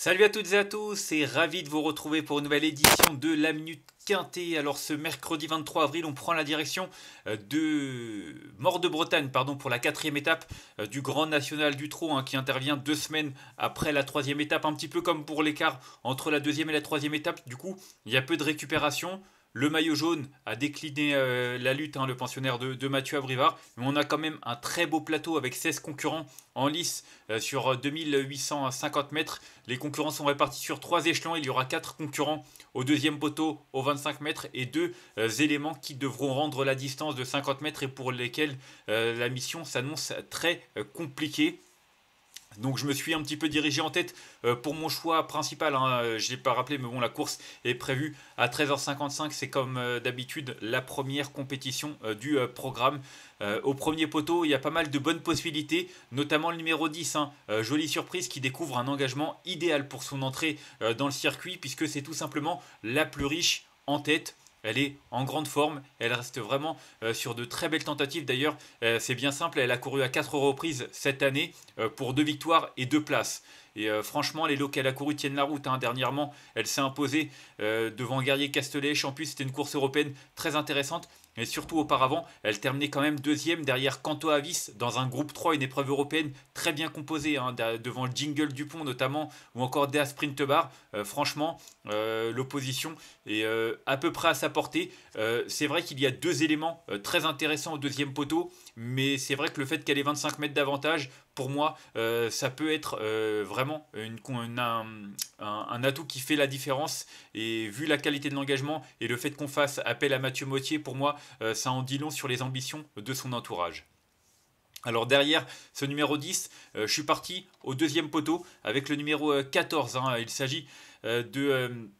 Salut à toutes et à tous et ravi de vous retrouver pour une nouvelle édition de la Minute Quintet. Alors ce mercredi 23 avril, on prend la direction de Mort de Bretagne pour la quatrième étape du Grand National du Trot qui intervient 2 semaines après la troisième étape, un petit peu comme pour l'écart entre la deuxième et la troisième étape. Du coup, il y a peu de récupération. Le maillot jaune a décliné la lutte, le pensionnaire de Mathieu Abrivard. Mais on a quand même un très beau plateau avec 16 concurrents en lice sur 2850 mètres. Les concurrents sont répartis sur 3 échelons. Il y aura 4 concurrents au deuxième poteau aux 25 mètres et 2 éléments qui devront rendre la distance de 50 mètres et pour lesquels la mission s'annonce très compliquée. Donc je me suis un petit peu dirigé en tête pour mon choix principal. Je n'ai pas rappelé, mais bon, la course est prévue à 13h55. C'est comme d'habitude la première compétition du programme. Au premier poteau, il y a pas mal de bonnes possibilités, notamment le numéro 10, Jolie Surprise, qui découvre un engagement idéal pour son entrée dans le circuit, puisque c'est tout simplement la plus riche en tête. Elle est en grande forme, elle reste vraiment sur de très belles tentatives. D'ailleurs, c'est bien simple, elle a couru à 4 reprises cette année pour 2 victoires et 2 places. Et franchement, les lots qu'elle a couru tiennent la route. Dernièrement, elle s'est imposée devant Guerrier Castellet. En plus, c'était une course européenne très intéressante. Et surtout, auparavant, elle terminait quand même deuxième derrière Canto Avis dans un groupe 3, une épreuve européenne très bien composée, devant le Jingle Dupont notamment, ou encore Dea Sprint Bar. Franchement, l'opposition est à peu près à sa portée. C'est vrai qu'il y a 2 éléments très intéressants au deuxième poteau, mais c'est vrai que le fait qu'elle ait 25 mètres d'avantage, pour moi, ça peut être vraiment un atout qui fait la différence. Et vu la qualité de l'engagement et le fait qu'on fasse appel à Mathieu Mottier, pour moi, ça en dit long sur les ambitions de son entourage. Alors derrière ce numéro 10, je suis parti au deuxième poteau avec le numéro 14. Il s'agit de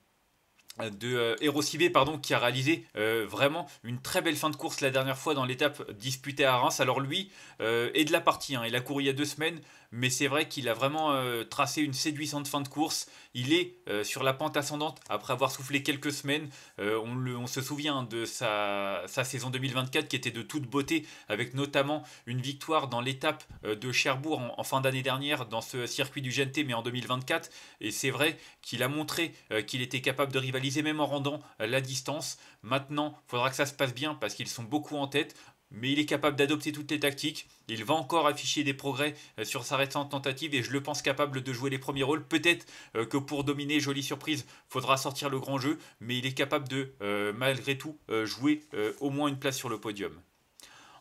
Hero Cibé, qui a réalisé vraiment une très belle fin de course la dernière fois dans l'étape disputée à Reims. Alors lui est de la partie, il a couru il y a 2 semaines, mais c'est vrai qu'il a vraiment tracé une séduisante fin de course. Il est sur la pente ascendante après avoir soufflé quelques semaines. On se souvient de sa saison 2024 qui était de toute beauté, avec notamment une victoire dans l'étape de Cherbourg en fin d'année dernière dans ce circuit du GNT, mais en 2024. Et c'est vrai qu'il a montré qu'il était capable de rivaliser même en rendant la distance. Maintenant, il faudra que ça se passe bien parce qu'ils sont beaucoup en tête. Mais il est capable d'adopter toutes les tactiques. Il va encore afficher des progrès sur sa récente tentative et je le pense capable de jouer les premiers rôles. Peut-être que pour dominer Jolie Surprise, il faudra sortir le grand jeu, mais il est capable de, malgré tout, jouer au moins une place sur le podium.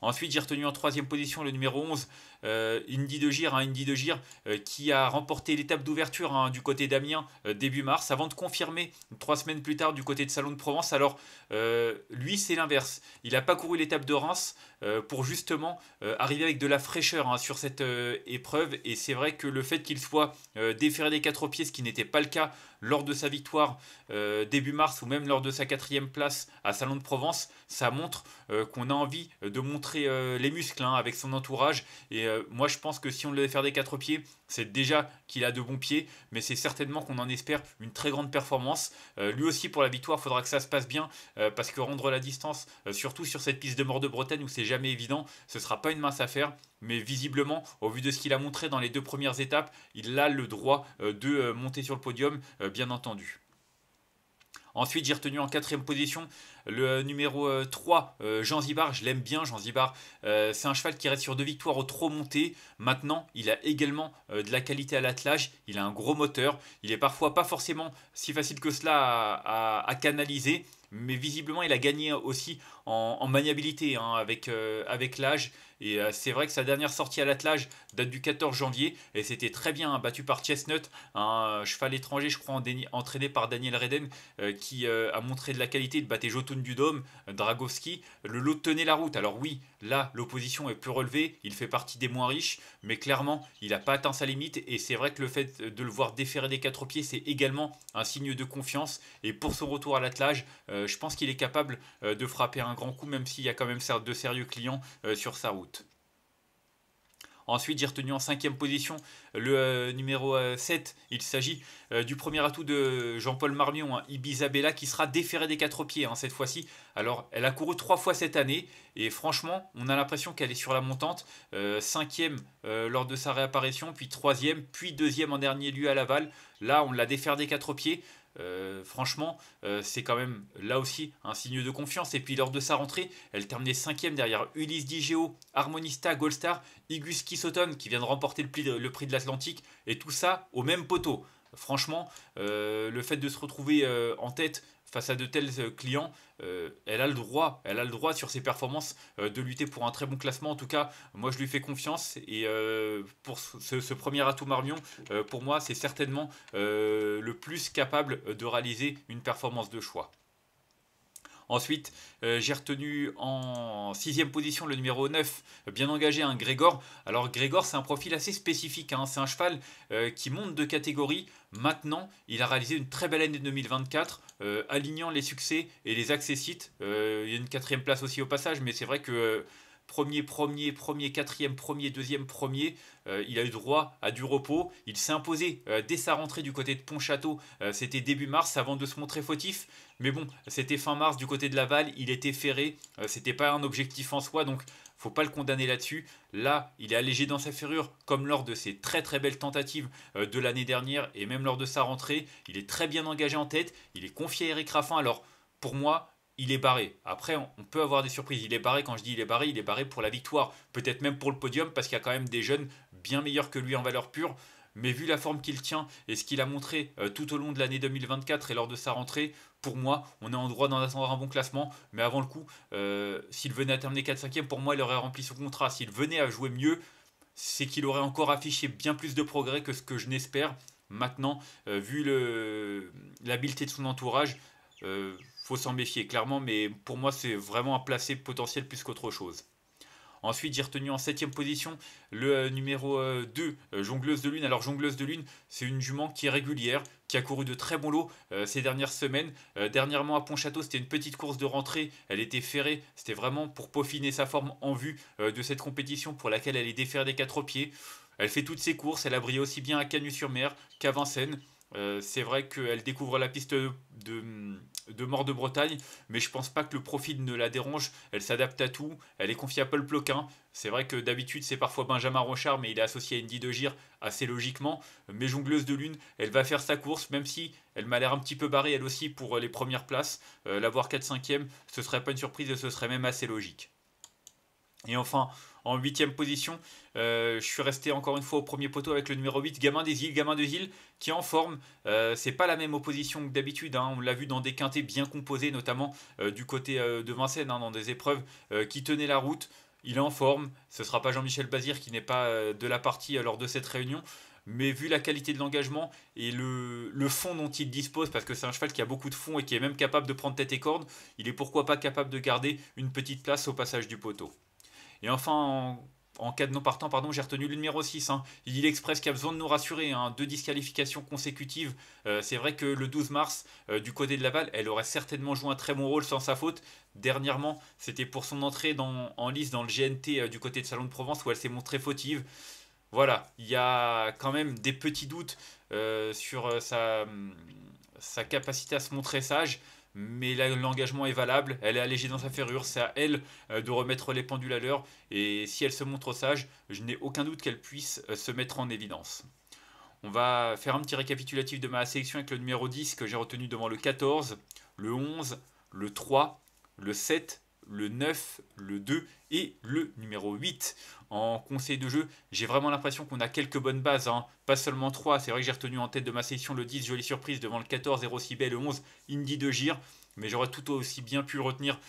Ensuite, j'ai retenu en troisième position le numéro 11, Indy de Gire, qui a remporté l'étape d'ouverture du côté d'Amiens début mars, avant de confirmer 3 semaines plus tard du côté de Salon de Provence. Alors, lui, c'est l'inverse. Il n'a pas couru l'étape de Reims pour justement arriver avec de la fraîcheur sur cette épreuve. Et c'est vrai que le fait qu'il soit déféré des 4 pieds, ce qui n'était pas le cas lors de sa victoire début mars ou même lors de sa 4e place à Salon de Provence, ça montre qu'on a envie de montrer les muscles avec son entourage. Et moi je pense que si on le fait faire des 4 pieds, c'est déjà qu'il a de bons pieds, mais c'est certainement qu'on en espère une très grande performance. Lui aussi pour la victoire, il faudra que ça se passe bien, parce que rendre la distance, surtout sur cette piste de Mort de Bretagne où c'est jamais évident, ce sera pas une mince affaire. Mais visiblement, au vu de ce qu'il a montré dans les 2 premières étapes, il a le droit de monter sur le podium, bien entendu. Ensuite, j'ai retenu en 4e position le numéro 3, Jean Zibard. Je l'aime bien, Jean Zibard. C'est un cheval qui reste sur 2 victoires au trot monté. Maintenant, il a également de la qualité à l'attelage. Il a un gros moteur. Il est parfois pas forcément si facile que cela à canaliser. Mais visiblement, il a gagné aussi en maniabilité avec l'âge. Et c'est vrai que sa dernière sortie à l'attelage date du 14 janvier. Et c'était très bien, battu par Chestnut, un cheval étranger, je crois, entraîné par Daniel Reden, qui a montré de la qualité. Il battait Jotun du Dôme, Dragowski. Le lot tenait la route. Alors oui, là, l'opposition est plus relevée. Il fait partie des moins riches. Mais clairement, il n'a pas atteint sa limite. Et c'est vrai que le fait de le voir déférer des 4 pieds, c'est également un signe de confiance. Et pour son retour à l'attelage, je pense qu'il est capable de frapper un grand coup, même s'il y a quand même de sérieux clients sur sa route. Ensuite, j'ai retenu en cinquième position le numéro 7. Il s'agit du premier atout de Jean-Paul Marmion, hein, Ibiza Bella, qui sera déféré des quatre pieds hein, cette fois-ci. Alors, elle a couru 3 fois cette année et franchement, on a l'impression qu'elle est sur la montante. Cinquième lors de sa réapparition, puis troisième, puis deuxième en dernier lieu à Laval. Là, on l'a déféré des quatre pieds. Franchement, c'est quand même là aussi un signe de confiance. Et puis lors de sa rentrée, elle terminait cinquième derrière Ulysse Digeo, Harmonista, Goldstar, Igus Kisoton qui vient de remporter le prix de l'Atlantique. Et tout ça au même poteau. Franchement, le fait de se retrouver en tête face à de tels clients, elle a le droit sur ses performances de lutter pour un très bon classement. En tout cas, moi je lui fais confiance et pour ce premier atout Marmion, pour moi c'est certainement le plus capable de réaliser une performance de choix. Ensuite, j'ai retenu en sixième position le numéro 9, bien engagé, un Grégor. Alors Grégor, c'est un profil assez spécifique, hein. C'est un cheval qui monte de catégorie. Maintenant, il a réalisé une très belle année 2024, alignant les succès et les accessites. Il y a une quatrième place aussi au passage, mais c'est vrai que premier, quatrième, premier, deuxième, premier, il a eu droit à du repos. Il s'est imposé dès sa rentrée du côté de Pontchâteau. C'était début mars avant de se montrer fautif. Mais bon, c'était fin mars du côté de Laval. Il était ferré. C'était pas un objectif en soi. Donc, faut pas le condamner là-dessus. Là, il est allégé dans sa ferrure, comme lors de ses très très belles tentatives de l'année dernière et même lors de sa rentrée. Il est très bien engagé en tête. Il est confié à Eric Raffin. Alors, pour moi, il est barré. Après, on peut avoir des surprises. Il est barré, quand je dis il est barré pour la victoire. Peut-être même pour le podium, parce qu'il y a quand même des jeunes bien meilleurs que lui en valeur pure. Mais vu la forme qu'il tient et ce qu'il a montré tout au long de l'année 2024 et lors de sa rentrée, pour moi, on est en droit d'en attendre un bon classement. Mais avant le coup, s'il venait à terminer 4-5e, pour moi, il aurait rempli son contrat. S'il venait à jouer mieux, c'est qu'il aurait encore affiché bien plus de progrès que ce que je n'espère. Maintenant, vu l'habileté de son entourage, faut s'en méfier clairement, mais pour moi c'est vraiment un placé potentiel plus qu'autre chose. Ensuite, j'ai retenu en septième position le numéro 2, Jongleuse de Lune. Alors, Jongleuse de Lune, c'est une jument qui est régulière, qui a couru de très bons lots ces dernières semaines. Dernièrement, à Pontchâteau, c'était une petite course de rentrée. Elle était ferrée. C'était vraiment pour peaufiner sa forme en vue de cette compétition pour laquelle elle est déférée des quatre pieds. Elle fait toutes ses courses. Elle a brillé aussi bien à Cagnes-sur-Mer qu'à Vincennes. C'est vrai qu'elle découvre la piste de Mort de Bretagne, mais je pense pas que le profil ne la dérange. Elle s'adapte à tout. Elle est confiée à Paul Ploquin. C'est vrai que d'habitude c'est parfois Benjamin Rochard, mais il est associé à Indy de Gire assez logiquement. Mais Jongleuse de Lune, elle va faire sa course, même si elle m'a l'air un petit peu barrée elle aussi pour les premières places. La voir 4-5e, ce serait pas une surprise et ce serait même assez logique. Et enfin, en huitième position, je suis resté encore une fois au premier poteau avec le numéro 8, Gamin des Îles. Gamin des Îles qui est en forme. C'est pas la même opposition que d'habitude. Hein. On l'a vu dans des quintés bien composés, notamment du côté de Vincennes, hein, dans des épreuves qui tenaient la route. Il est en forme. Ce ne sera pas Jean-Michel Bazir qui n'est pas de la partie lors de cette réunion. Mais vu la qualité de l'engagement et le fond dont il dispose, parce que c'est un cheval qui a beaucoup de fond et qui est même capable de prendre tête et corde, il est pourquoi pas capable de garder une petite place au passage du poteau. Et enfin, en cas de non partant, pardon, j'ai retenu le numéro 6. Hein. Il Express qui a besoin de nous rassurer. Hein. 2 disqualifications consécutives. C'est vrai que le 12 mars, du côté de Laval, elle aurait certainement joué un très bon rôle sans sa faute. Dernièrement, c'était pour son entrée en lice dans le GNT du côté de Salon de Provence où elle s'est montrée fautive. Voilà, il y a quand même des petits doutes sur sa capacité à se montrer sage. Mais l'engagement est valable, elle est allégée dans sa ferrure, c'est à elle de remettre les pendules à l'heure. Et si elle se montre sage, je n'ai aucun doute qu'elle puisse se mettre en évidence. On va faire un petit récapitulatif de ma sélection avec le numéro 10 que j'ai retenu devant le 14, le 11, le 3, le 7, le 9, le 2 et le numéro 8. En conseil de jeu, j'ai vraiment l'impression qu'on a quelques bonnes bases, hein. Pas seulement 3. C'est vrai que j'ai retenu en tête de ma sélection le 10, jolie surprise, devant le 14, Zero Cibet, le 11, Indy de Gire. Mais j'aurais tout aussi bien pu retenir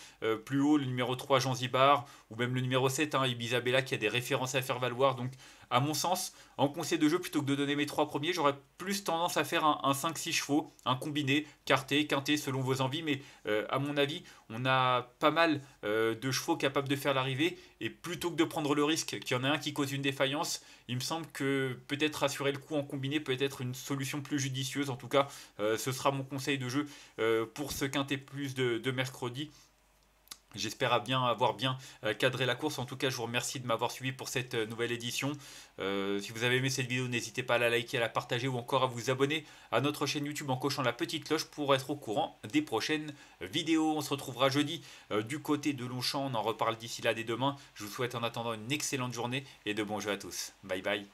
plus haut le numéro 3, Jean Zibard, ou même le numéro 7, hein, Ibiza Bella, qui a des références à faire valoir. Donc, à mon sens, en conseil de jeu, plutôt que de donner mes 3 premiers, j'aurais plus tendance à faire un 5-6 chevaux, un combiné, quarté, quinté, selon vos envies. Mais à mon avis, on a pas mal de chevaux capables de faire l'arrivée. Et plutôt que de prendre le risque qu'il y en ait un qui cause une défaillance, il me semble que peut-être assurer le coup en combiné peut être une solution plus judicieuse. En tout cas, ce sera mon conseil de jeu pour ce quintet plus de mercredi. J'espère avoir bien cadré la course. En tout cas, je vous remercie de m'avoir suivi pour cette nouvelle édition. Si vous avez aimé cette vidéo, n'hésitez pas à la liker, à la partager ou encore à vous abonner à notre chaîne YouTube en cochant la petite cloche pour être au courant des prochaines vidéos. On se retrouvera jeudi du côté de Longchamp. On en reparle d'ici là dès demain. Je vous souhaite en attendant une excellente journée et de bons jeux à tous. Bye bye.